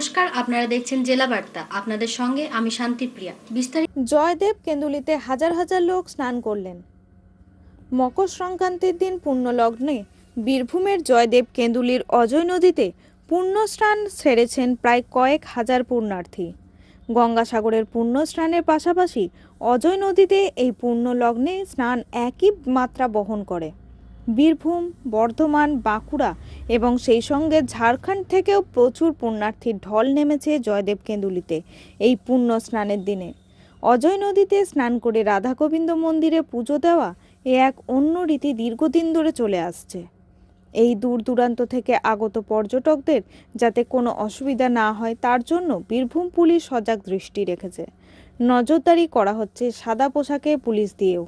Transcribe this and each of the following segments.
নমস্কার, আপনারা দেখছেন জেলা বার্তা। আপনাদের সঙ্গে আমি শান্তিপ্রিয়া। বিস্তারিত। জয়দেব কেন্দুলিতে হাজার হাজার লোক স্নান করলেন। মকর সংক্রান্তির দিন পূর্ণ লগ্নে বীরভূমের জয়দেব কেন্দুলির অজয় নদীতে পূর্ণ স্নান সেরেছেন প্রায় কয়েক হাজার পুণ্যার্থী। গঙ্গাসাগরের পূর্ণ স্নানের পাশাপাশি অজয় নদীতে এই পূর্ণ লগ্নে স্নান একই মাত্রা বহন করে। বীরভূম, বর্ধমান, বাঁকুড়া এবং সেই সঙ্গে ঝাড়খণ্ড থেকেও প্রচুর পুণ্যার্থীর ঢল নেমেছে জয়দেব কেন্দুলিতে এই পূর্ণ স্নানের দিনে। অজয় নদীতে স্নান করে রাধা গোবিন্দ মন্দিরে পুজো দেওয়া এ এক অন্য রীতি দীর্ঘদিন ধরে চলে আসছে। এই দূর দূরান্ত থেকে আগত পর্যটকদের যাতে কোনো অসুবিধা না হয় তার জন্য বীরভূম পুলিশ সজাগ দৃষ্টি রেখেছে। নজরদারি করা হচ্ছে সাদা পোশাকে পুলিশ দিয়েও।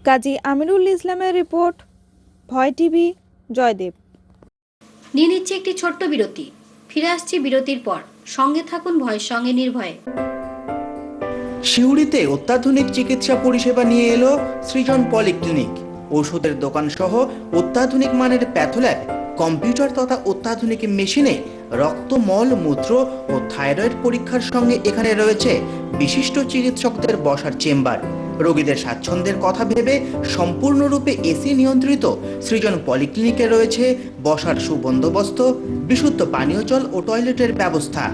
কাজী আমিরুল ইসলামের রিপোর্ট, ভয় টিভি, জয়দেব। নিয়ে নিচ্ছে একটি ছোট্ট বিরতি। ফিরে আসছি বিরতির পর। সঙ্গে থাকুন ভয়ের সঙ্গে নির্ভয়ে। সিউড়িতে অত্যাধুনিক চিকিৎসা পরিষেবা নিয়ে এলো সৃজন পলিক্লিনিক। ওষুধের দোকান সহ অত্যাধুনিক মানের প্যাথোল্যাব, কম্পিউটার তথা অত্যাধুনিক মেশিনে রক্ত, মল, মূত্র ও থাইরয়েড পরীক্ষার সঙ্গে এখানে রয়েছে বিশিষ্ট চিকিৎসকদের বসার চেম্বার। রোগীদের স্বাচ্ছন্দ্যের কথা ভেবে সম্পূর্ণরূপে এসি নিয়ন্ত্রিত সৃজন পলিক্লিনিকে রয়েছে বসার সুবন্দোবস্ত, বিশুদ্ধ পানীয় জল ও টয়লেটের ব্যবস্থা।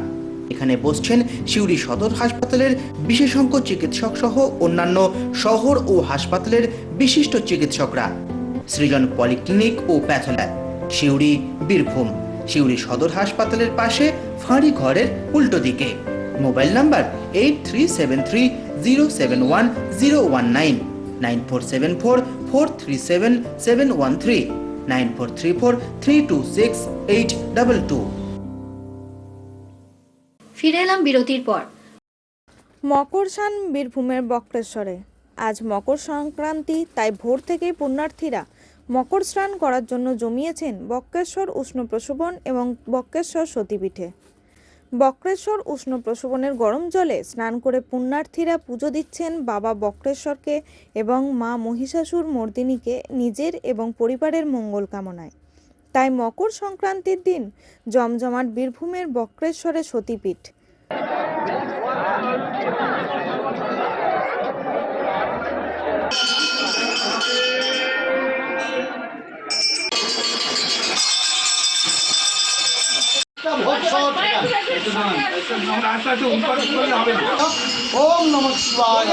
এখানে বসছেন সিউড়ি সদর হাসপাতালের বিশেষজ্ঞ চিকিৎসক সহ অন্যান্য শহর ও হাসপাতালের বিশিষ্ট চিকিৎসকরা। সৃজন পলিক্লিনিক ও প্যাথোল্যাব, সিউড়ি, বীরভূম। সিউড়ি সদর হাসপাতালের পাশে ফাঁড়ি ঘরের উল্টো দিকে। Mobile number 8373071019, 9474437713, 9434326822। ফিরে এলাম বিরতির পর। মকর স্নান বীরভূমের বক্রেশ্বরে। আজ মকর সংক্রান্তি, তাই ভোর থেকেই পুণ্যার্থীরা মকর স্নান করার জন্য জমিয়েছেন বক্রেশ্বর উষ্ণ প্রসবন এবং বক্রেশ্বর সতীপীঠে। বক্রেশ্বর উষ্ণ প্রসবনের গরম জলে স্নান করে পুণ্যার্থীরা পুজো দিচ্ছেন বাবা বক্রেশ্বরকে এবং মা মহিষাসুর মর্দিনীকে নিজের এবং পরিবারের মঙ্গল কামনায়। তাই মকর সংক্রান্তির দিন জমজমাট বীরভূমের বক্রেশ্বরে সতীপীঠ। ওম নমঃ শিবায়।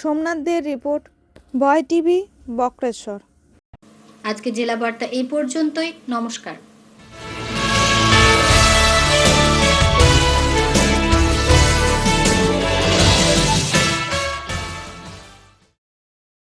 সোমনাথ দের রিপোর্ট, ভয় টিভি, বক্রেশ্বর। আজকে জেলা বার্তা এই পর্যন্তই। নমস্কার।